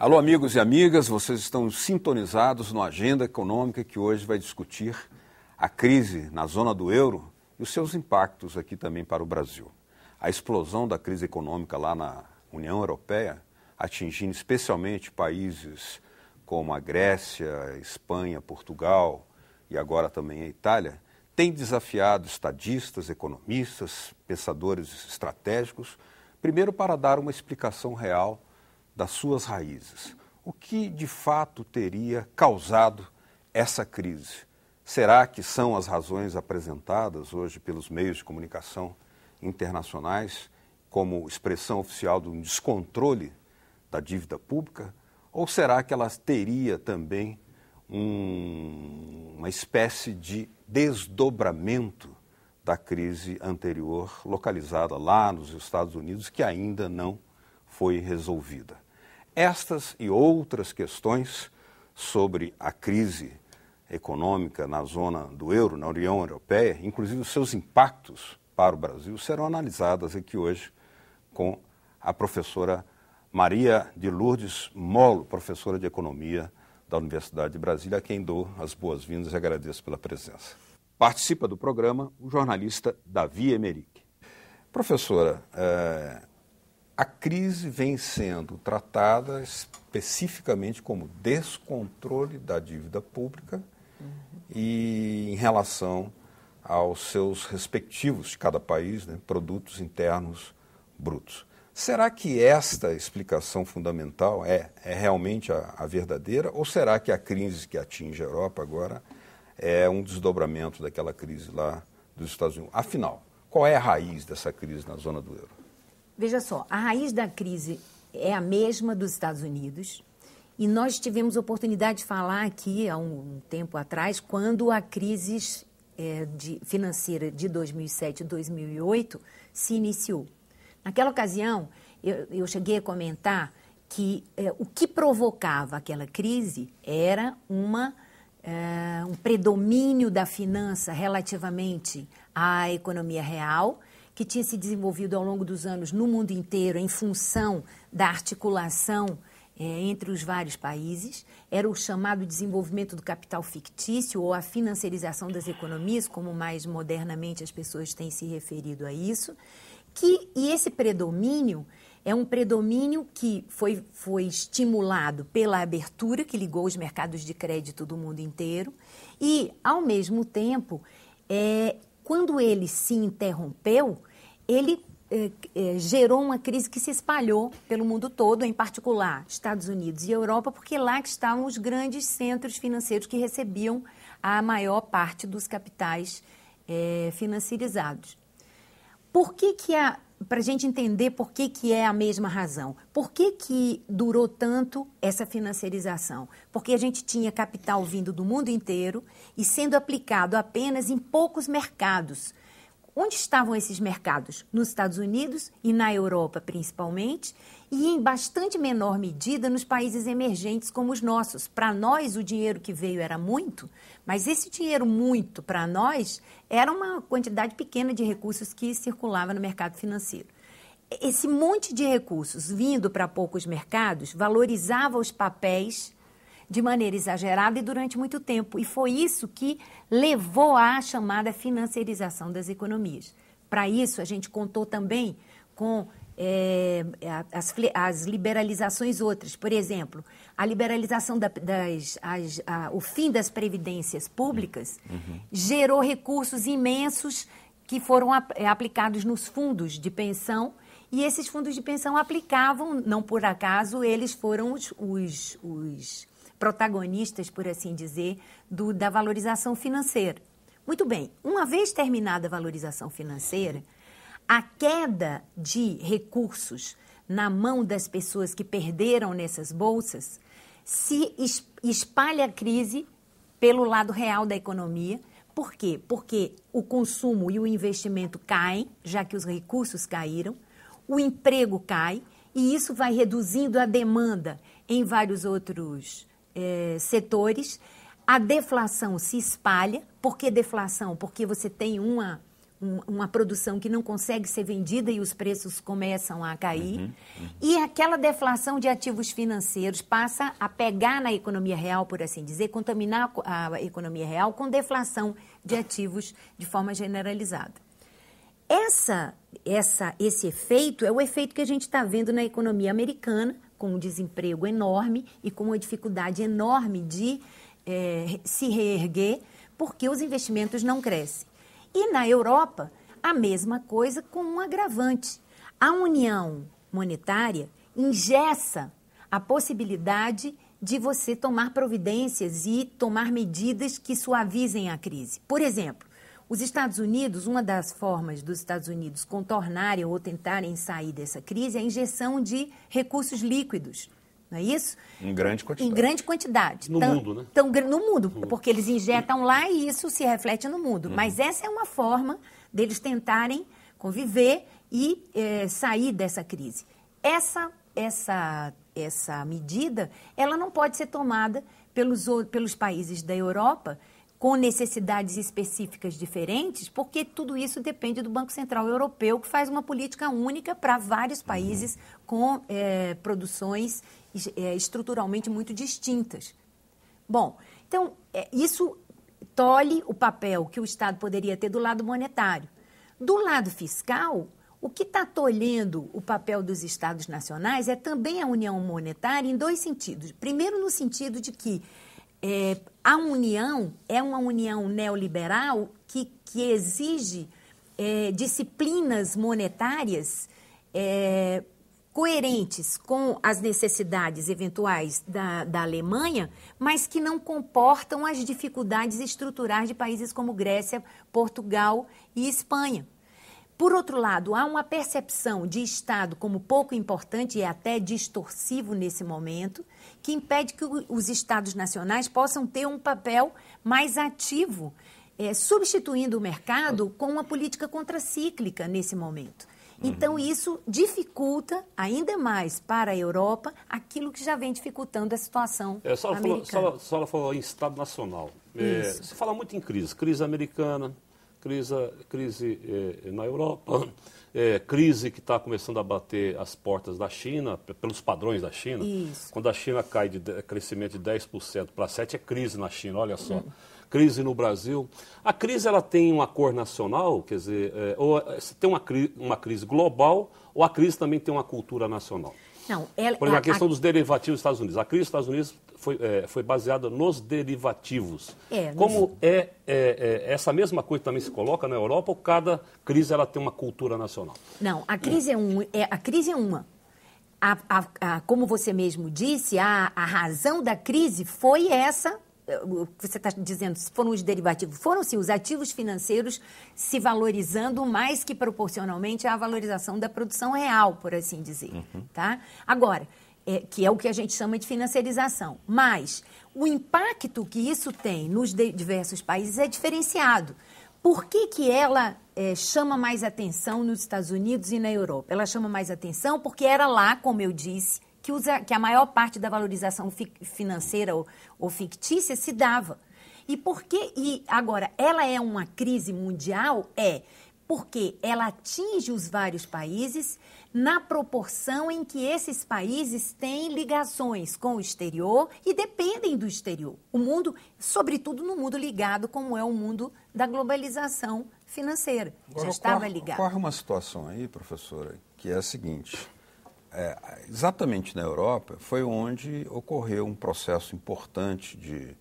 Alô, amigos e amigas, vocês estão sintonizados no Agenda Econômica, que hoje vai discutir a crise na zona do euro e os seus impactos aqui também para o Brasil. A explosão da crise econômica lá na União Europeia, atingindo especialmente países como a Grécia, Espanha, Portugal e agora também a Itália, tem desafiado estadistas, economistas, pensadores estratégicos, primeiro para dar uma explicação real das suas raízes. O que de fato teria causado essa crise? Será que são as razões apresentadas hoje pelos meios de comunicação internacionais como expressão oficial de um descontrole da dívida pública? Ou será que ela teria também uma espécie de desdobramento da crise anterior, localizada lá nos Estados Unidos, que ainda não foi resolvida? Estas e outras questões sobre a crise econômica na zona do euro, na União Europeia, inclusive os seus impactos para o Brasil, serão analisadas aqui hoje com a professora Maria de Lourdes Molo, professora de Economia da Universidade de Brasília, a quem dou as boas-vindas e agradeço pela presença. Participa do programa o jornalista Davi Emerick. Professora, a crise vem sendo tratada especificamente como descontrole da dívida pública e em relação aos seus respectivos, de cada país, né, produtos internos brutos. Será que esta explicação fundamental é realmente a verdadeira, ou será que a crise que atinge a Europa agora é um desdobramento daquela crise lá dos Estados Unidos? Afinal, qual é a raiz dessa crise na zona do euro? Veja só, a raiz da crise é a mesma dos Estados Unidos e nós tivemos oportunidade de falar aqui há um tempo atrás, quando a crise financeira de 2007 e 2008 se iniciou. Naquela ocasião, eu cheguei a comentar que o que provocava aquela crise era um predomínio da finança relativamente à economia real, que tinha se desenvolvido ao longo dos anos no mundo inteiro em função da articulação entre os vários países. Era o chamado desenvolvimento do capital fictício ou a financiarização das economias, como mais modernamente as pessoas têm se referido a isso. E esse predomínio é um predomínio que foi estimulado pela abertura que ligou os mercados de crédito do mundo inteiro e, ao mesmo tempo, quando ele se interrompeu, ele gerou uma crise que se espalhou pelo mundo todo, em particular Estados Unidos e Europa, porque lá que estavam os grandes centros financeiros que recebiam a maior parte dos capitais financiarizados. Para a gente entender por que é a mesma razão. Por que durou tanto essa financiarização? Porque a gente tinha capital vindo do mundo inteiro e sendo aplicado apenas em poucos mercados. Onde estavam esses mercados? Nos Estados Unidos e na Europa, principalmente, e em bastante menor medida nos países emergentes como os nossos. Para nós, o dinheiro que veio era muito, mas esse dinheiro muito para nós era uma quantidade pequena de recursos que circulava no mercado financeiro. Esse monte de recursos vindo para poucos mercados valorizava os papéis de maneira exagerada e durante muito tempo. E foi isso que levou à chamada financiarização das economias. Para isso, a gente contou também com as liberalizações outras. Por exemplo, a liberalização o fim das previdências públicas gerou recursos imensos que foram aplicados nos fundos de pensão, e esses fundos de pensão aplicavam, não por acaso, eles foram os protagonistas, por assim dizer, da valorização financeira. Muito bem, uma vez terminada a valorização financeira, a queda de recursos na mão das pessoas que perderam nessas bolsas se espalha a crise pelo lado real da economia. Por quê? Porque o consumo e o investimento caem, já que os recursos caíram, o emprego cai e isso vai reduzindo a demanda em vários outros setores. A deflação se espalha. Por que deflação? Porque você tem uma produção que não consegue ser vendida e os preços começam a cair. E aquela deflação de ativos financeiros passa a pegar na economia real, por assim dizer, contaminar a economia real com deflação de ativos de forma generalizada. Esse efeito é o efeito que a gente está vendo na economia americana, com um desemprego enorme e com uma dificuldade enorme de se reerguer, porque os investimentos não crescem. E na Europa, a mesma coisa com um agravante. A União Monetária engessa a possibilidade de você tomar providências e tomar medidas que suavizem a crise. Por exemplo, os Estados Unidos, uma das formas dos Estados Unidos contornarem ou tentarem sair dessa crise é a injeção de recursos líquidos. Não é isso? Em grande quantidade. Em grande quantidade. No mundo, né? No mundo, porque eles injetam lá e isso se reflete no mundo. Mas essa é uma forma deles tentarem conviver e sair dessa crise. Essa medida, ela não pode ser tomada pelos países da Europa com necessidades específicas diferentes, porque tudo isso depende do Banco Central Europeu, que faz uma política única para vários países com produções estruturalmente muito distintas. Bom, então, isso tolhe o papel que o Estado poderia ter do lado monetário. Do lado fiscal, o que está tolhendo o papel dos Estados nacionais é também a União Monetária em dois sentidos. Primeiro, no sentido de que a União é uma união neoliberal que exige disciplinas monetárias coerentes com as necessidades eventuais da Alemanha, mas que não comportam as dificuldades estruturais de países como Grécia, Portugal e Espanha. Por outro lado, há uma percepção de Estado como pouco importante e até distorsivo nesse momento, que impede que os Estados nacionais possam ter um papel mais ativo, substituindo o mercado com uma política contracíclica nesse momento. Então, isso dificulta ainda mais para a Europa aquilo que já vem dificultando a situação americana. Só falou em Estado nacional. Você fala muito em crise americana, crise na Europa, crise que está começando a bater as portas da China, pelos padrões da China. Isso. Quando a China cai de crescimento de 10% para 7%, é crise na China, olha só. Crise no Brasil. A crise ela tem uma cor nacional, quer dizer, ou tem uma crise global, ou a crise também tem uma cultura nacional? Não, por exemplo, a questão dos derivativos dos Estados Unidos. A crise dos Estados Unidos foi baseada nos derivativos. Como essa mesma coisa também se coloca na Europa, ou cada crise ela tem uma cultura nacional? Não, a crise é uma. Como você mesmo disse, a razão da crise foi essa. O que você está dizendo, foram os derivativos, foram sim os ativos financeiros se valorizando mais que proporcionalmente à valorização da produção real, por assim dizer. Tá? Agora, que é o que a gente chama de financiarização. Mas o impacto que isso tem nos diversos países é diferenciado. Por que ela chama mais atenção nos Estados Unidos e na Europa? Ela chama mais atenção porque era lá, como eu disse, que a maior parte da valorização financeira ou fictícia se dava. E agora, ela é uma crise mundial? Porque ela atinge os vários países na proporção em que esses países têm ligações com o exterior e dependem do exterior. O mundo, sobretudo no mundo ligado, como é o mundo da globalização financeira. Agora, já estava ligado. Ocorre uma situação aí, professora, que é a seguinte. Exatamente na Europa foi onde ocorreu um processo importante de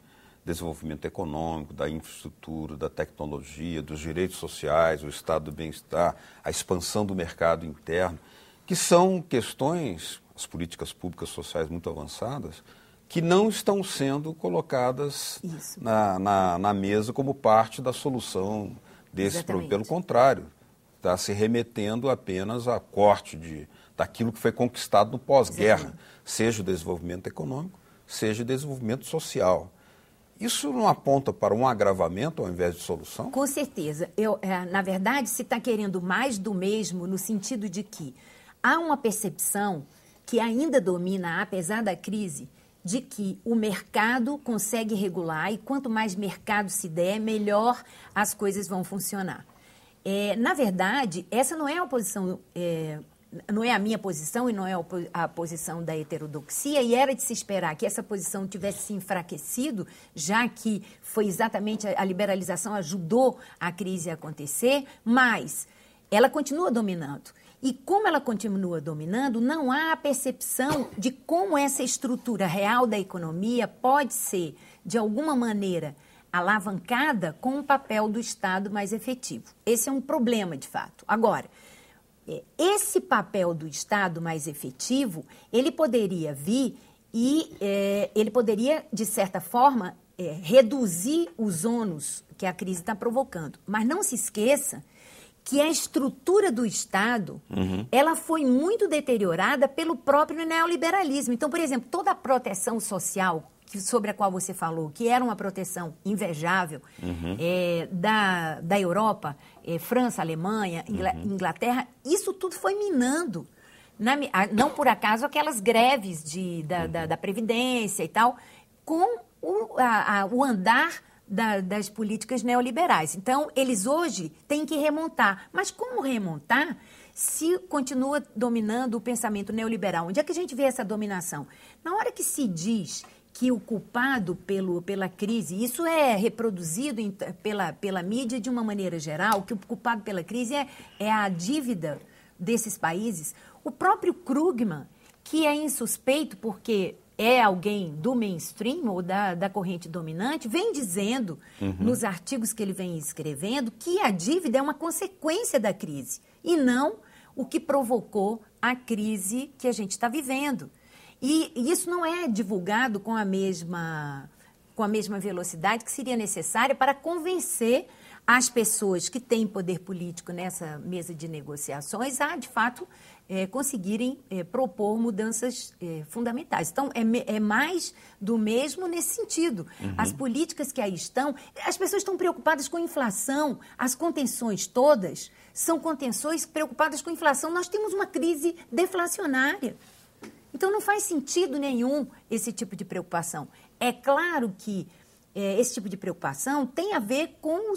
desenvolvimento econômico, da infraestrutura, da tecnologia, dos direitos sociais, o estado do bem-estar, a expansão do mercado interno, que são questões, as políticas públicas sociais muito avançadas, que não estão sendo colocadas na mesa como parte da solução desse problema. Pelo contrário, está se remetendo apenas a corte daquilo que foi conquistado no pós-guerra, seja o desenvolvimento econômico, seja o desenvolvimento social. Isso não aponta para um agravamento ao invés de solução? Com certeza. Na verdade, se está querendo mais do mesmo, no sentido de que há uma percepção que ainda domina, apesar da crise, de que o mercado consegue regular e quanto mais mercado se der, melhor as coisas vão funcionar. Na verdade, essa não é a posição, não é a minha posição e não é a posição da heterodoxia, e era de se esperar que essa posição tivesse se enfraquecido, já que foi exatamente a liberalização ajudou a crise a acontecer, mas ela continua dominando. E como ela continua dominando, não há a percepção de como essa estrutura real da economia pode ser, de alguma maneira, alavancada com um papel do Estado mais efetivo. Esse é um problema, de fato. Agora, esse papel do Estado mais efetivo, ele poderia vir e ele poderia, de certa forma, reduzir os ônus que a crise está provocando. Mas não se esqueça que a estrutura do Estado, ela foi muito deteriorada pelo próprio neoliberalismo. Então, por exemplo, toda a proteção social sobre a qual você falou, que era uma proteção invejável da Europa, França, Alemanha, Inglaterra, isso tudo foi minando. Não por acaso aquelas greves da Previdência e tal, com o andar das políticas neoliberais. Então, eles hoje têm que remontar. Mas como remontar se continua dominando o pensamento neoliberal? Onde é que a gente vê essa dominação? Na hora que se diz que o culpado pela crise, isso é reproduzido pela mídia de uma maneira geral, que o culpado pela crise é a dívida desses países. O próprio Krugman, que é insuspeito porque é alguém do mainstream ou da corrente dominante, vem dizendo nos artigos que ele vem escrevendo que a dívida é uma consequência da crise e não o que provocou a crise que a gente está vivendo. E isso não é divulgado com a mesma velocidade que seria necessária para convencer as pessoas que têm poder político nessa mesa de negociações a, de fato, conseguirem propor mudanças fundamentais. Então, é mais do mesmo nesse sentido. As políticas que aí estão, as pessoas estão preocupadas com a inflação, as contenções todas são contenções preocupadas com a inflação. Nós temos uma crise deflacionária. Então, não faz sentido nenhum esse tipo de preocupação. É claro que esse tipo de preocupação tem a ver com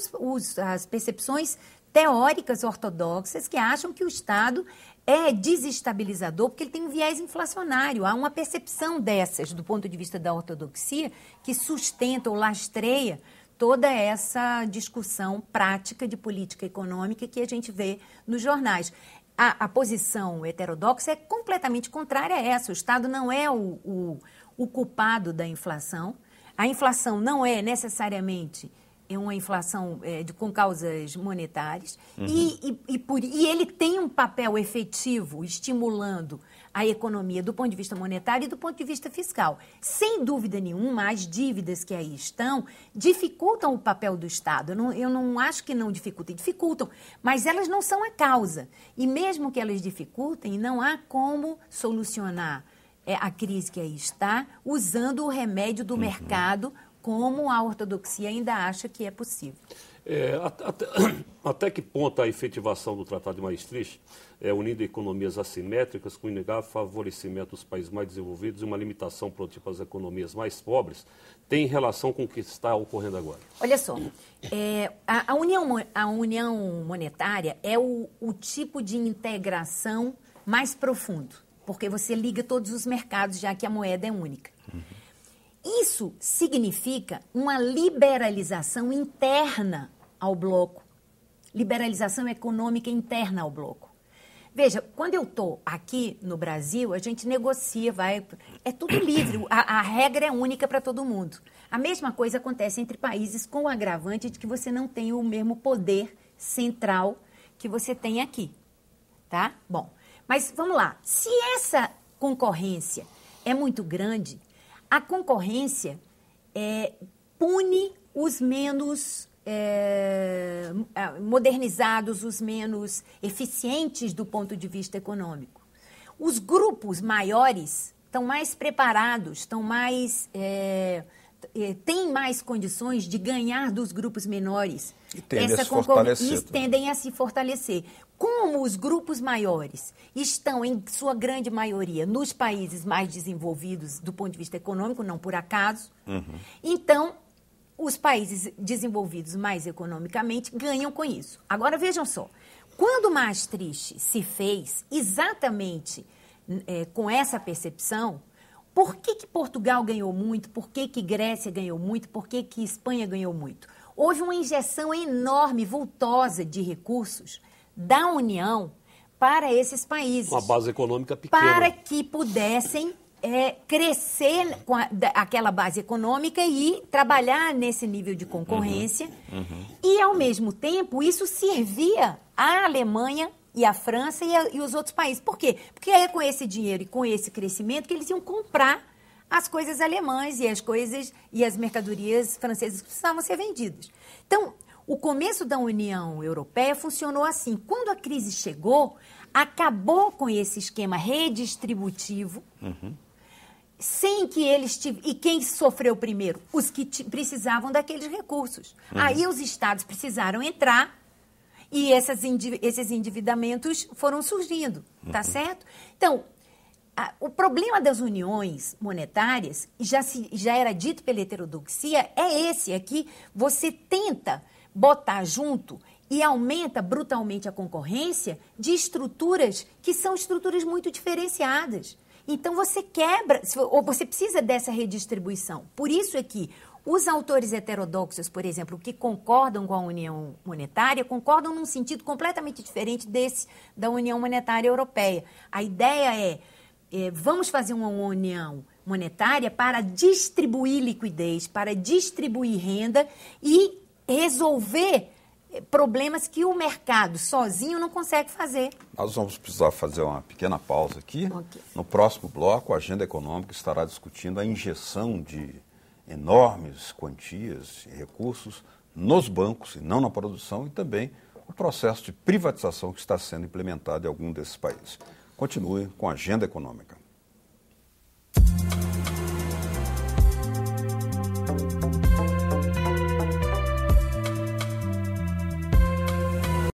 as percepções teóricas ortodoxas que acham que o Estado é desestabilizador porque ele tem um viés inflacionário. Há uma percepção dessas, do ponto de vista da ortodoxia, que sustenta ou lastreia toda essa discussão prática de política econômica que a gente vê nos jornais. A posição heterodoxa é completamente contrária a essa. O Estado não é o culpado da inflação. A inflação não é necessariamente uma inflação com causas monetárias. E ele tem um papel efetivo estimulando a economia do ponto de vista monetário e do ponto de vista fiscal. Sem dúvida nenhuma, as dívidas que aí estão dificultam o papel do Estado. Eu não acho que não dificultam, mas elas não são a causa. E mesmo que elas dificultem, não há como solucionar a crise que aí está usando o remédio do mercado, como a ortodoxia ainda acha que é possível. Até que ponto a efetivação do Tratado de Maastricht, unindo economias assimétricas com inegável favorecimento dos países mais desenvolvidos e uma limitação produtiva às economias mais pobres, tem relação com o que está ocorrendo agora? Olha só, a união monetária é o tipo de integração mais profundo, porque você liga todos os mercados, já que a moeda é única. Isso significa uma liberalização interna ao bloco, liberalização econômica interna ao bloco. Veja, quando eu estou aqui no Brasil, a gente negocia, é tudo livre, a regra é única para todo mundo. A mesma coisa acontece entre países com o agravante de que você não tem o mesmo poder central que você tem aqui, tá? Bom, mas vamos lá, se essa concorrência é muito grande, a concorrência pune os menos modernizados, os menos eficientes do ponto de vista econômico. Os grupos maiores estão mais preparados, têm mais condições de ganhar dos grupos menores. E tendem a se fortalecer. Como os grupos maiores estão, em sua grande maioria, nos países mais desenvolvidos do ponto de vista econômico, não por acaso, então os países desenvolvidos mais economicamente ganham com isso. Agora, vejam só, quando Maastricht se fez exatamente com essa percepção, por que Portugal ganhou muito, por que Grécia ganhou muito, por que Espanha ganhou muito? Houve uma injeção enorme, vultosa de recursos da União para esses países. Uma base econômica pequena. Para que pudessem crescer com aquela base econômica e trabalhar nesse nível de concorrência. E, ao mesmo tempo, isso servia à Alemanha e à França e os outros países. Por quê? Porque é com esse dinheiro e com esse crescimento que eles iam comprar as coisas alemãs e as coisas e as mercadorias francesas que precisavam ser vendidas. Então, o começo da União Europeia funcionou assim. Quando a crise chegou, acabou com esse esquema redistributivo, sem que eles E quem sofreu primeiro? Os que precisavam daqueles recursos. Aí os estados precisaram entrar e esses endividamentos foram surgindo, tá certo? Então, o problema das uniões monetárias, já era dito pela heterodoxia, é esse, é que você tenta botar junto e aumenta brutalmente a concorrência de estruturas que são estruturas muito diferenciadas. Então, você quebra, ou você precisa dessa redistribuição. Por isso é que os autores heterodoxos, por exemplo, que concordam com a União Monetária, concordam num sentido completamente diferente desse da União Monetária Europeia. A ideia vamos fazer uma união monetária para distribuir liquidez, para distribuir renda e resolver problemas que o mercado sozinho não consegue fazer. Nós vamos precisar fazer uma pequena pausa aqui. Okay. No próximo bloco, a Agenda Econômica estará discutindo a injeção de enormes quantias e recursos nos bancos e não na produção e também o processo de privatização que está sendo implementado em algum desses países. Continue com a Agenda Econômica.